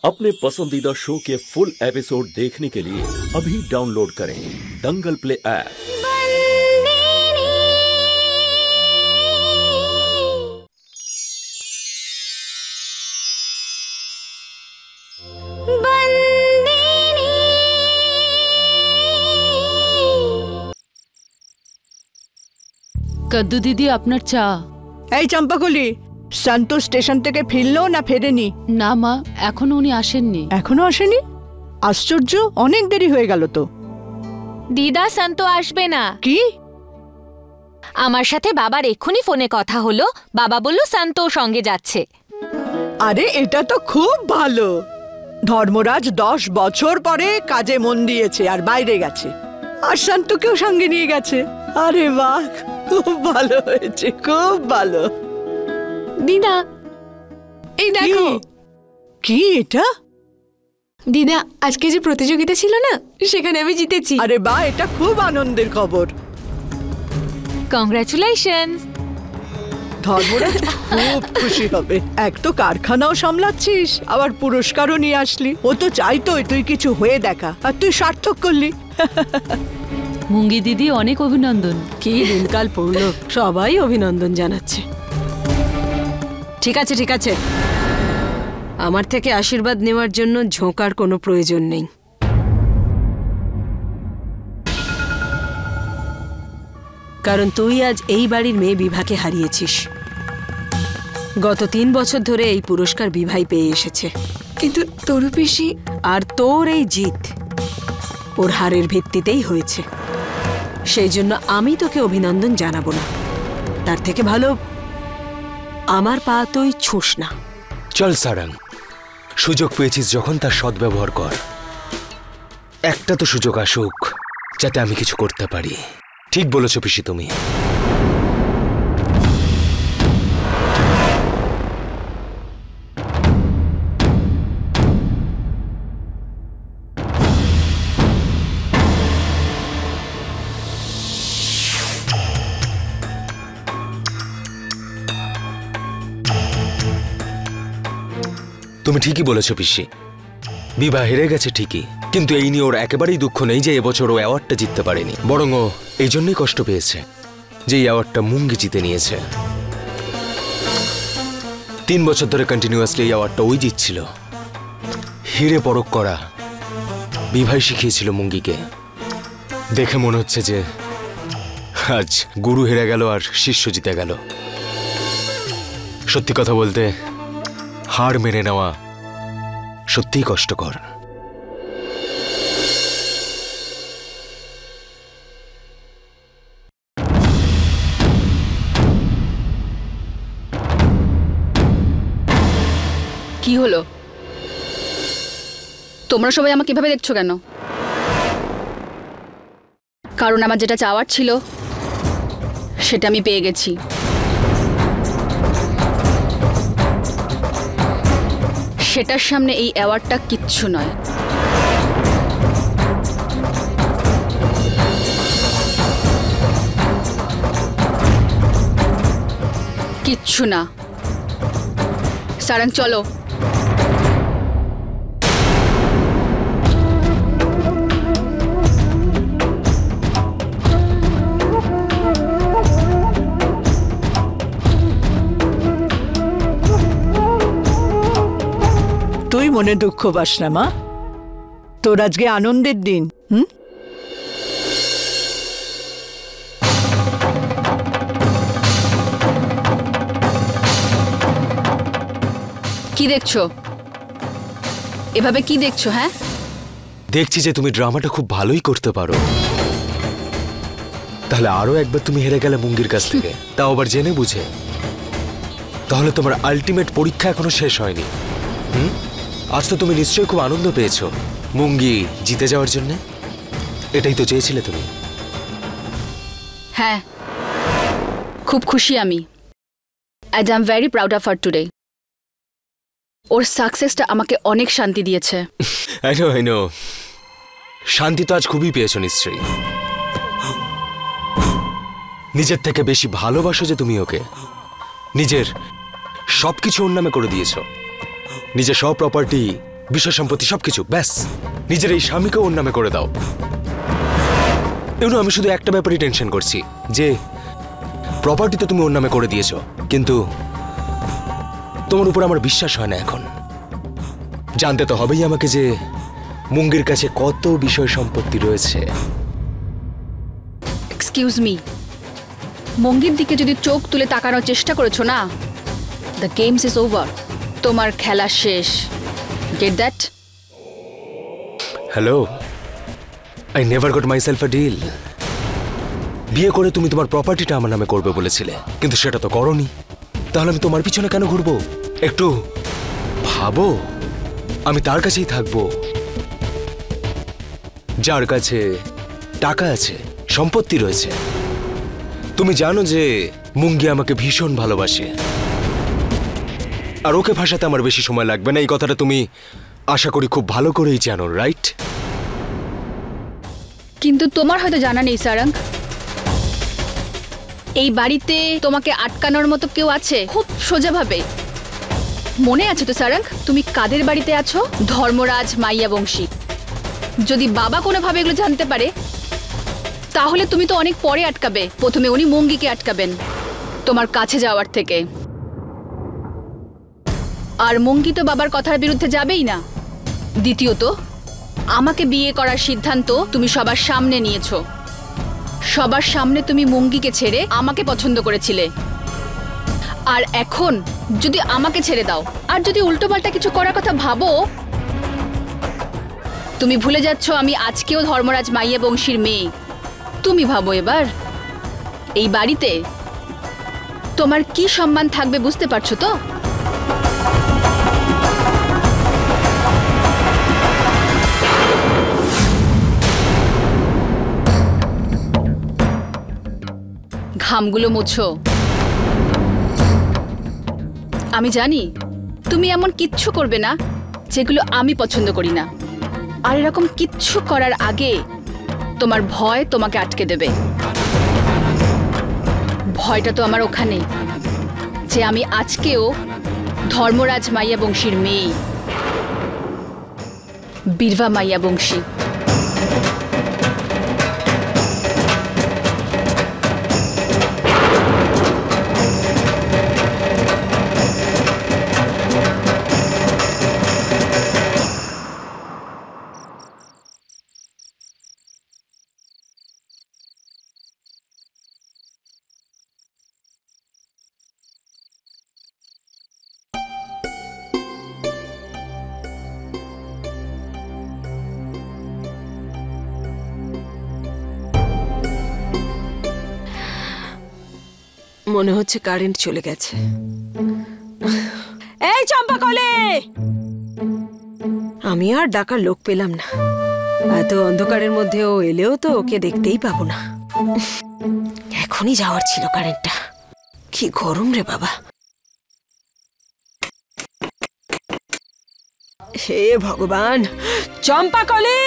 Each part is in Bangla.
अपने पसंदीदा शो के फुल एपिसोड देखने के लिए अभी डाउनलोड करें दंगल प्ले ऐप। कद्दू दीदी আপনার চা। এই চম্পাকলি, শান্ত স্টেশন থেকে ফিরলো না ফেরেনি? না মা, এখনো উনি আসেননি। এখনো আসেনি? আশ্চর্য, অনেক দেরি হয়ে গেল তো। দিদা, শান্ত আসবে না। কি? আমার সাথে বাবার এক্ষুনি ফোনে কথা হলো, বাবা বলল শান্ত সঙ্গে যাচ্ছে। আরে এটা তো খুব ভালো। ধর্মরাজ 10 বছর পরে কাজে মন দিয়েছে আর বাইরে গেছে, আর শান্তকেও সঙ্গে নিয়ে গেছে। আরে বাহ, খুব ভালো হয়েছে, খুব ভালো। দিদা, এই দেখো। কি এটা? দিদা, আজকে যে প্রতিযোগিতা ছিল না, সেখানে আমি জিতেছি। আরে বাহ, এটা খুব আনন্দের খবর। কংগ্রাচুলেশনস। ধর্মরাজ খুব খুশি হবে। এক তো কারখানাও সামলাচ্ছিস, আবার পুরস্কারও নিয়ে আসলি। ও তো চাইতো তুই কিছু হয়ে দেখা, আর তুই সার্থক করলি। মুঙ্গি দিদি, অনেক অভিনন্দন। কি দিনকাল পড়লো, সবাই অভিনন্দন জানাচ্ছে। ঠিক আছে ঠিক আছে, আমার থেকে আশীর্বাদ নেওয়ার জন্য ঝোঁকার কোনো প্রয়োজন নেই। কারণ তুই আজ এই বাড়ির মেয়ে বিভাকে হারিয়েছিস। গত 3 বছর ধরে এই পুরস্কার বিভাই পেয়ে এসেছে। কিন্তু তরু পিসি, আর তোর এই জিত ওর হারের ভিত্তিতেই হয়েছে। সেই জন্য আমি তোকে অভিনন্দন জানাবো না। তার থেকে ভালো আমার পা তুই ছুঁস না। চল সারাং, সুযোগ পেয়েছিস যখন তার সদ্ব্যবহার কর। একটা তো সুযোগ আসুক যাতে আমি কিছু করতে পারি। ঠিক বলেছো পিসি তুমি। তুমি ঠিকই বলেছো পিসি, বিভা হেরে গেছে ঠিকই, কিন্তু এই নিয়ে ওর একেবারেই দুঃখ নেই যে এবছর ও অ্যাওয়ার্ডটা জিততে পারেনি। বরং ও এই জন্যই কষ্ট পেয়েছে যে এই অ্যাওয়ার্ডটা মুঙ্গি জিতে নিয়েছে। 3 বছর ধরে কন্টিনিউয়াসলি এই অ্যাওয়ার্ডটা ওই জিতছিল। হিরে পরখ করা বিভাই শিখিয়েছিল মুঙ্গিকে। দেখে মনে হচ্ছে যে আজ গুরু হেরে গেল আর শিষ্য জিতে গেল। সত্যি কথা বলতে হার মেনে নেওয়া সত্যিই কষ্টকর। কি হলো? তোমরা সবাই আমাকে এভাবে দেখছো কেন? কারণ আমার যেটা চাওয়ার ছিল সেটা আমি পেয়ে গেছি। সেটার সামনে এই অ্যাওয়ার্ডটা কিচ্ছু নয়। কিচ্ছু না। সারাং, চলো। তুই মনে দুঃখ পাস না মা, তোর আজকে আনন্দের দিন। কি দেখছো? এভাবে কি দেখছো? হ্যাঁ, দেখছি যে তুমি ড্রামাটা খুব ভালোই করতে পারো। তাহলে আরো একবার তুমি হেরে গেলে মুঙ্গির কাছ থেকে, তাও আবার জেনে বুঝে। তাহলে তোমার আলটিমেট পরীক্ষা এখনো শেষ হয়নি। আজ তো তুমি নিশ্চয়ই খুব আনন্দ পেয়েছো মুঙ্গি জিতে যাওয়ার জন্য। এটাই তো চেয়েছিলে তুমি। হ্যাঁ, খুব খুশি আমি। I am very proud of her today. ওর সাকসেসটা আমাকে অনেক শান্তি দিয়েছে। I know. শান্তি তো আজ খুবই পেয়েছো নিশ্চয়ই। নিজের থেকে বেশি ভালোবাসো যে তুমি ওকে। নিজের সবকিছু ওর নামে করে দিয়েছো। নিজের সব প্রপার্টি বিষয় সম্পত্তি সবকিছু ব্যাস নিজের এই স্বামীকে ওর নামে করে দাও। এগুলো আমি শুধু একটা ব্যাপারই টেনশন করছি যে প্রপার্টি তো তুমি ওর নামে করে দিয়েছো, কিন্তু তোমার উপর আমার বিশ্বাস হয় না এখন। জানতে তো হবেই আমাকে যে মুঙ্গির কাছে কত বিষয় সম্পত্তি রয়েছে। এক্সকিউজ মি, মঙ্গির দিকে যদি চোখ তুলে তাকানোর চেষ্টা করেছো না, দ্য গেমস ইজ ওভার। তোমার খেলা শেষ। Get that? Hello, I never got myself a deal. বিয়ে করে তুমি তোমার প্রপার্টিটা আমার নামে করবে বলেছিলে, কিন্তু সেটা তো করোনি। তাহলে আমি তোমার পিছনে কেন ঘুরবো? একটু ভাবো, আমি তার কাছেই থাকবো যার কাছে টাকা আছে, সম্পত্তি রয়েছে। তুমি জানো যে মুঙ্গি আমাকে ভীষণ ভালোবাসে, আর ওকে ভাষাতে আমার বেশি সময় লাগবে না। এই কথাটা তুমি আশা করি খুব ভালো করেই জানো, রাইট? কিন্তু তোমার হয়তো জানা নেই সারাং, এই বাড়িতে তোমাকে আটকানোর মতো কেউ আছে খুব সোজাভাবে। মনে আছে তো সারাং, তুমি কাদের বাড়িতে আছো? ধর্মরাজ মাইয়া বংশী। যদি বাবা কোনোভাবে এগুলো জানতে পারে তাহলে তুমি তো অনেক পরে আটকাবে। প্রথমে উনি মঙ্গিকে আটকাবেন তোমার কাছে যাওয়ার থেকে, আর মঙ্গি তো বাবার কথার বিরুদ্ধে যাবেই না। দ্বিতীয়ত, আমাকে বিয়ে করার সিদ্ধান্ত তুমি সবার সামনে নিয়েছো। সবার সামনে তুমি মঙ্গিকে ছেড়ে আমাকে পছন্দ করেছিলে, আর এখন যদি আমাকে ছেড়ে দাও আর যদি উল্টোপাল্টা কিছু করার কথা ভাবো, তুমি ভুলে যাচ্ছ আমি আজকেও ধর্মরাজ মাইয়া বংশীর মেয়ে। তুমি ভাবো এবার এই বাড়িতে তোমার কি সম্মান থাকবে, বুঝতে পারছো তো? ঘামগুলো মোছো। আমি জানি তুমি এমন কিচ্ছু করবে না যেগুলো আমি পছন্দ করি না, আর এরকম কিচ্ছু করার আগে তোমার ভয় তোমাকে আটকে দেবে। ভয়টা তো আমার ওখানে যে আমি আজকেও ধর্মরাজ মাইয়া বংশীর মেয়ে, বীরভা মাইয়া বংশী। মনে হচ্ছে কারেন্ট চলে গেছে। এই চম্পা কলে, আমি আর ডাকার লোক পেলাম না। এত অন্ধকারের মধ্যে ও এলেও তো ওকে দেখতেই পাবো না। এখনই যাওয়ার ছিল কারেন্টটা। কি গরম রে বাবা। হে ভগবান, চম্পা কলে,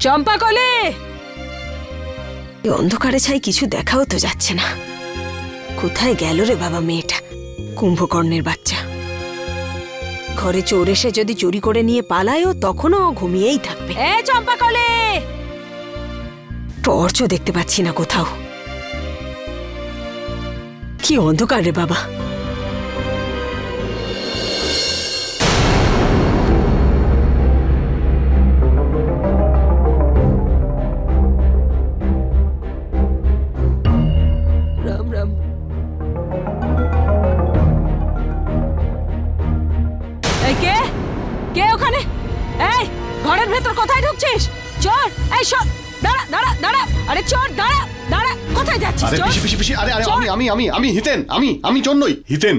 চম্পা কলে। অন্ধকারে ছাই কিছু দেখাও তো যাচ্ছে না। কোথায় গেল রে বাবা মেয়েটা, কুম্ভকর্ণের বাচ্চা। ঘরে চোর এসে যদি চুরি করে নিয়ে পালায়ও তখনও ঘুমিয়েই থাকবে। এ চম্পা কলে, টর্চও দেখতে পাচ্ছি না কোথাও। কি অন্ধকার রে বাবা। রাম রাম। এই কে কে ওখানে? এই ঘরের ভেতর কোথায় ঢুকছিস? চোর! এই সব দাঁড়া দাঁড়া দাঁড়া। আরে চোর দাঁড়া দাঁড়া, কোথায় যাচ্ছিস? আরে পিসি পিসি পিসি, আরে আরে আমি হিতেন, আমি চোর নই, হিতেন।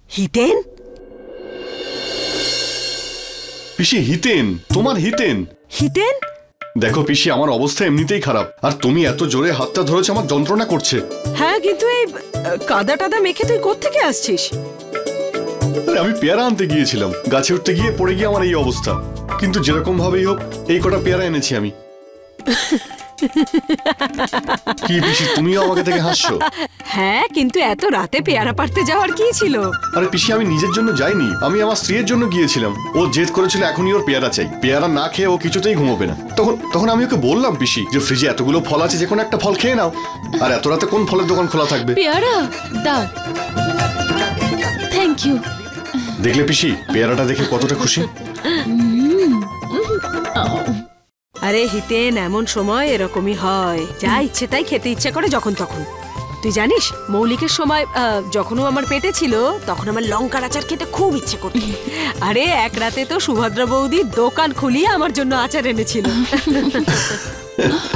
হিতেন? পিসি হিতেন, তোমার হিতেন। হিতেন? দেখো পিসি, আমার অবস্থা এমনিতেই খারাপ, আর তুমি এত জোরে হাতটা ধরেছো আমার যন্ত্রণা করছে। হ্যাঁ, কিন্তু এই কাদা টাদা মেখে তুই কোত্থেকে আসছিস? আমি পেয়ারা আনতে গিয়েছিলাম, গাছে উঠতে গিয়ে পড়ে গিয়ে আমার এই অবস্থা। কিন্তু যেরকম ভাবেই হোক এই কটা পেয়ারা এনেছি আমি। কি পিসি, তুমিও আমাকে থেকে হাসছো? হ্যাঁ, কিন্তু এত রাতে পেয়ারা পাড়তে যাওয়ার কি ছিল? আরে পিসি, আমি নিজের জন্য যাইনি, আমি আমার স্ত্রীর জন্য গিয়েছিলাম। ও জেদ করেছিল এখনই ওর পেয়ারা চাই, পেয়ারা না খেয়ে ও কিছুতেই ঘুমোবে না। তখন আমি ওকে বললাম পিসি যে ফ্রিজে এতগুলো ফল আছে, যে কোনো একটা ফল খেয়ে নাও। আর এত রাতে কোন ফলের দোকান খোলা থাকবে? পেয়ারা দাও। Thank you. দেখলে পিসি, পেয়ারাটা দেখে কতটা খুশি। আরে হিতেন, এমন সময় এরকমই হয়, যা ইচ্ছে তাই খেতে ইচ্ছে করে যখন তখন। তুই জানিস, মৌলিকের সময় যখন ও আমার পেটে ছিল তখন আমার লঙ্কার আচার খেতে খুব ইচ্ছে করত। আরে এক রাতে তো সুভদ্রা বৌদি দোকান খুলিয়ে আমার জন্য আচার এনেছিল।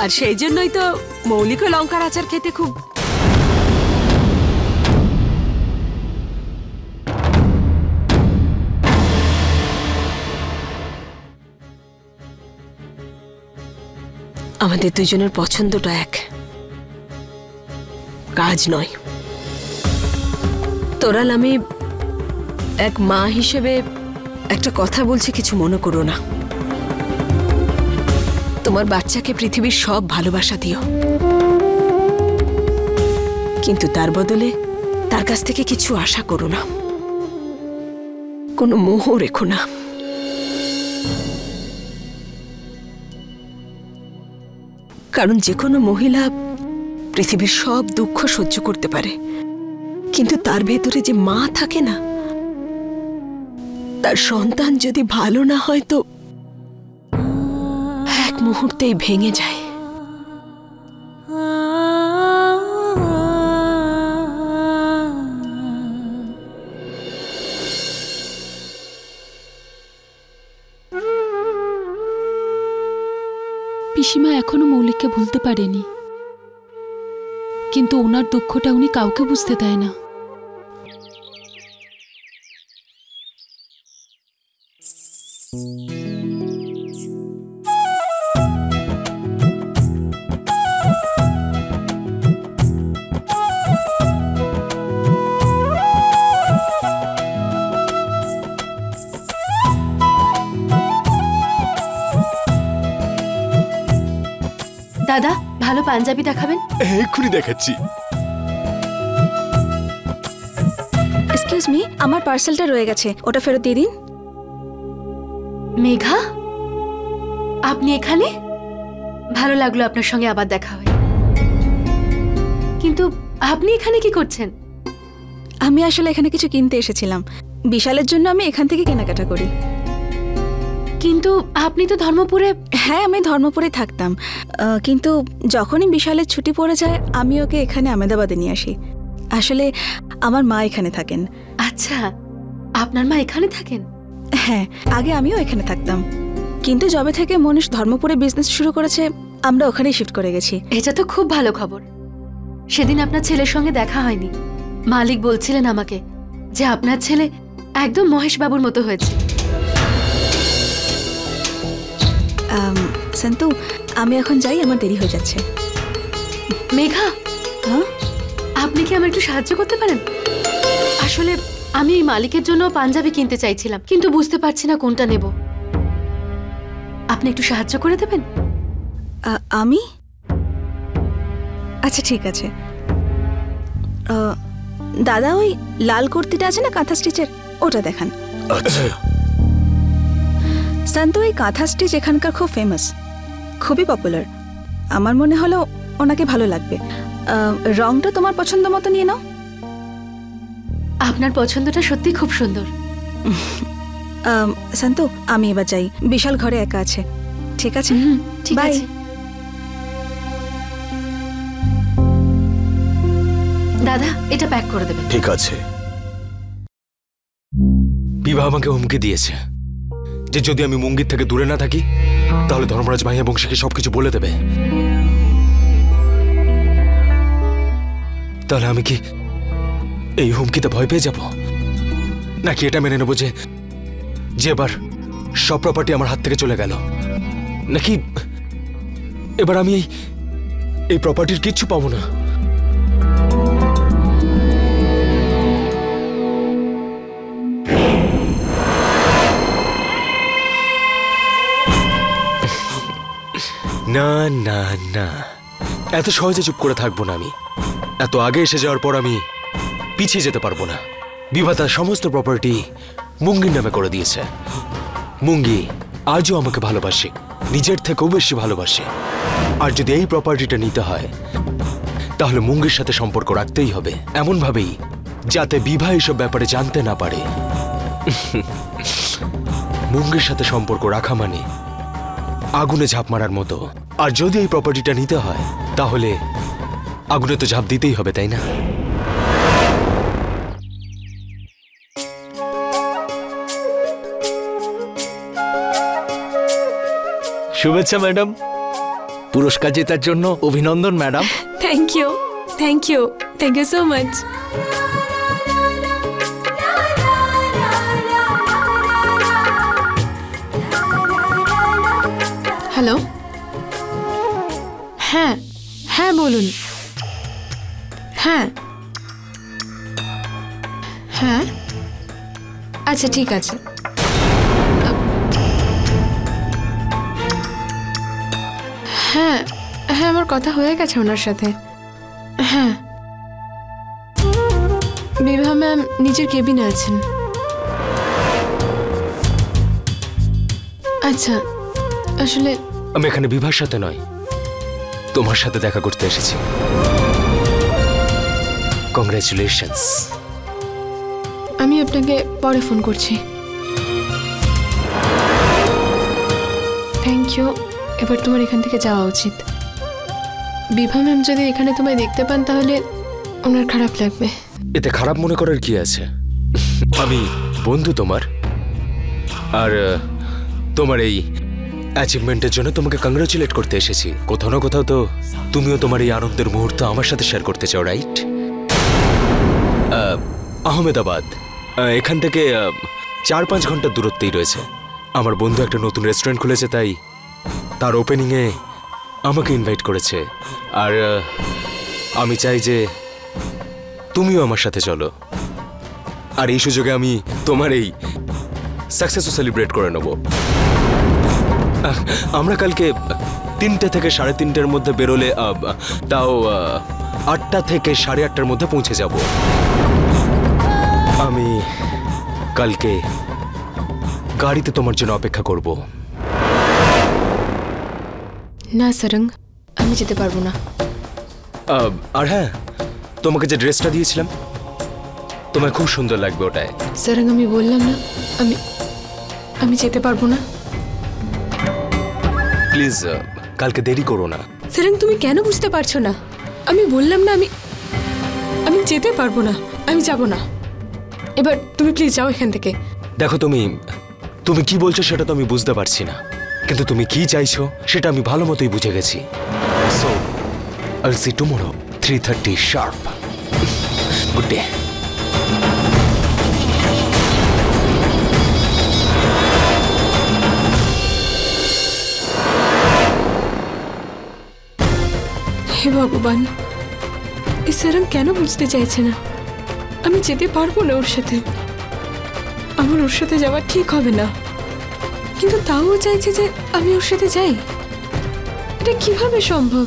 আর সেই জন্যই তো মৌলিকও লঙ্কার আচার খেতে খুব। আমাদের দুজনের পছন্দটা এক, কাজ নয়। তোরাল, আমি এক মা হিসেবে একটা কথা বলছি, কিছু মনে করো না। তোমার বাচ্চাকে পৃথিবীর সব ভালোবাসা দিও, কিন্তু তার বদলে তার কাছ থেকে কিছু আশা করো না, কোনো মোহ রেখো না। কারণ যে কোনো মহিলা পৃথিবীর সব দুঃখ সহ্য করতে পারে, কিন্তু তার ভেতরে যে মা থাকে না, তার সন্তান যদি ভালো না হয় তো এক মুহূর্তেই ভেঙে যায়। পিসিমা এখনো মৌলিককে ভুলতে পারেনি, কিন্তু ওনার দুঃখটা উনি কাউকে বুঝতে দেয় না। দাদা, ভালো পাঞ্জাবি দেখাবেন? এক্ষুনি দেখাচ্ছি। এক্সকিউজ মি, আমার পার্সেলটা রয়ে গেছে, ওটা ফেরত দিয়ে দিন। মেঘা, আপনি এখানে? ভালো লাগলো আপনার সঙ্গে আবার দেখা হয়। কিন্তু আপনি এখানে কি করছেন? আমি আসলে এখানে কিছু কিনতে এসেছিলাম, বিশালের জন্য আমি এখান থেকে কেনাকাটা করি। কিন্তু আপনি তো ধর্মপুরে। হ্যাঁ, আমি ধর্মপুরে থাকতাম, কিন্তু যখনই বিশালের ছুটি পড়ে যায় আমি ওকে এখানে আহমেদাবাদে নিয়ে আসি। আসলে আমার মা এখানে থাকেন। আচ্ছা, আপনার মা এখানে থাকেন? হ্যাঁ, আগে আমিও এখানে থাকতাম, কিন্তু যবে থেকে মনীষ ধর্মপুরে বিজনেস শুরু করেছে আমরা ওখানেই শিফট করে গেছি। এটা তো খুব ভালো খবর। সেদিন আপনার ছেলের সঙ্গে দেখা হয়নি, মালিক বলছিলেন আমাকে যে আপনার ছেলে একদম মহেশ বাবুর মতো হয়েছে। সন্তু, আমি এখন যাই, আমার দেরি হয়ে যাচ্ছে। মেঘা, হ্যাঁ, আপনি কি আমার একটু সাহায্য করতে পারেন? আসলে আমি এই মালিকের জন্য পাঞ্জাবি কিনতে চাইছিলাম, কিন্তু বুঝতে পারছি না কোনটা নেব। আপনি একটু সাহায্য করে দেবেন? আমি? আচ্ছা ঠিক আছে। দাদা, ওই লাল কুর্তিটা আছে না কাঁথা স্টিচের, ওটা দেখান। আচ্ছা। সন্তু, এই কাঁথা স্টিচ এখানকার খুব ফেমাস, খুবই পপুলার। আমার মনে হলো ওনাকে ভালো লাগবে। রংটা তোমার পছন্দ মতো নিয়ে নাও। আপনার পছন্দটা সত্যি খুব সুন্দর। সন্তু, আমি এবার যাই, বিশাল ঘরে একা আছে। ঠিক আছে, ঠিক বাই। আছে। দাদা, এটা প্যাক করে দেবেন। ঠিক আছে। বিভা আমাকে হুমকি দিয়েছে যে যদি আমি মুঙ্গির থেকে দূরে না থাকি তাহলে ধর্মরাজ ভাইয়া বংশীকে সবকিছু বলে দেবে। তাহলে আমি কি এই হুমকিতে ভয় পেয়ে যাব, নাকি এটা মেনে নেবো যে এবার সব প্রপার্টি আমার হাত থেকে চলে গেল, নাকি এবার আমি এই প্রপার্টির কিচ্ছু পাবো না? না না না, এত সহজে চুপ করে থাকবো না আমি। এত আগে এসে যাওয়ার পর আমি পিছিয়ে যেতে পারবো না। বিভা তার সমস্ত প্রপার্টি মুঙ্গির নামে করে দিয়েছে। মুঙ্গি আজও আমাকে ভালোবাসে, নিজের থেকেও বেশি ভালোবাসে। আর যদি এই প্রপার্টিটা নিতে হয় তাহলে মুঙ্গির সাথে সম্পর্ক রাখতেই হবে, এমন ভাবেই যাতে বিভা এসব ব্যাপারে জানতে না পারে। মুঙ্গির সাথে সম্পর্ক রাখা মানে আগুনে ঝাঁপ মারার মতো। আর যদি এই প্রপার্টিটা নিতে হয় তাহলে আগুনে তো ঝাঁপ দিতেই হবে, তাই না? শুভেচ্ছা ম্যাডাম, পুরস্কার জেতার জন্য অভিনন্দন madam. Thank you, thank you, thank you so much. Hello, হ্যাঁ হ্যাঁ বলুন। হ্যাঁ হ্যাঁ, আচ্ছা ঠিক আছে। হ্যাঁ হ্যাঁ, আমার কথা হয়ে গেছে ওনার সাথে। হ্যাঁ, বিভা ম্যাম নিজের কেবিনে আছেন। আচ্ছা, আসলে আমি এখানে বিভার সাথে নয়, তোমার সাথে দেখা করতে এসেছি। কংগ্রেচুলেশনস। আমি আপনাকে পরে ফোন করছি। Thank you. এবার তোমার এখান থেকে যাওয়া উচিত। বিভা ম্যাম যদি এখানে তোমায় দেখতে পান তাহলে ওনার খারাপ লাগবে। এতে খারাপ মনে করার কি আছে? আমি বন্ধু তোমার, আর তোমার এই অ্যাচিভমেন্টের জন্য তোমাকে কংগ্রাচুলেট করতে এসেছি। কোথাও না কোথাও তো তুমিও তোমার এই আনন্দের মুহূর্ত আমার সাথে শেয়ার করতে চাও, রাইট? আহমেদাবাদ এখান থেকে 4-5 ঘন্টার দূরত্বেই রয়েছে। আমার বন্ধু একটা নতুন রেস্টুরেন্ট খুলেছে, তাই তার ওপেনিংয়ে আমাকে ইনভাইট করেছে। আর আমি চাই যে তুমিও আমার সাথে চলো। আর এই সুযোগে আমি তোমার এই সাকসেসও সেলিব্রেট করে নেব। আমরা কালকে 3টে থেকে 3:30টার মধ্যে বেরোলে তাও 8টা থেকে 8:30টার মধ্যে পৌঁছে যাব। আমি কালকে গাড়িতে তোমার জন্য অপেক্ষা করব। না সারঙ্গ, আমি যেতে পারবো না। আর হ্যাঁ, তোমাকে যে ড্রেসটা দিয়েছিলাম তোমায় খুব সুন্দর লাগবে ওটায়। সারঙ্গ, আমি বললাম না আমি যেতে পারবো না। প্লিজ কালকে দেরি করো না। সারঙ্গ, তুমি কেন বুঝতে পারছো না? আমি বললাম না আমি যেতে পারবো না, আমি যাব না। এবার তুমি প্লিজ যাও এখান থেকে। দেখো, তুমি কি বলছো সেটা তো আমি বুঝতে পারছি না, কিন্তু তুমি কি চাইছো সেটা আমি ভালো মতোই বুঝে গেছি। So I'll see you tomorrow 3:30 sharp. Good day. হে ভগবান, এই সারঙ্গ কেন বুঝতে চাইছে না? আমি যেতে পারবো না ওর সাথে। আমার ওর সাথে যাওয়া ঠিক হবে না, কিন্তু তাও চাইছে যে আমি ওর সাথে যাই। এটা কিভাবে সম্ভব?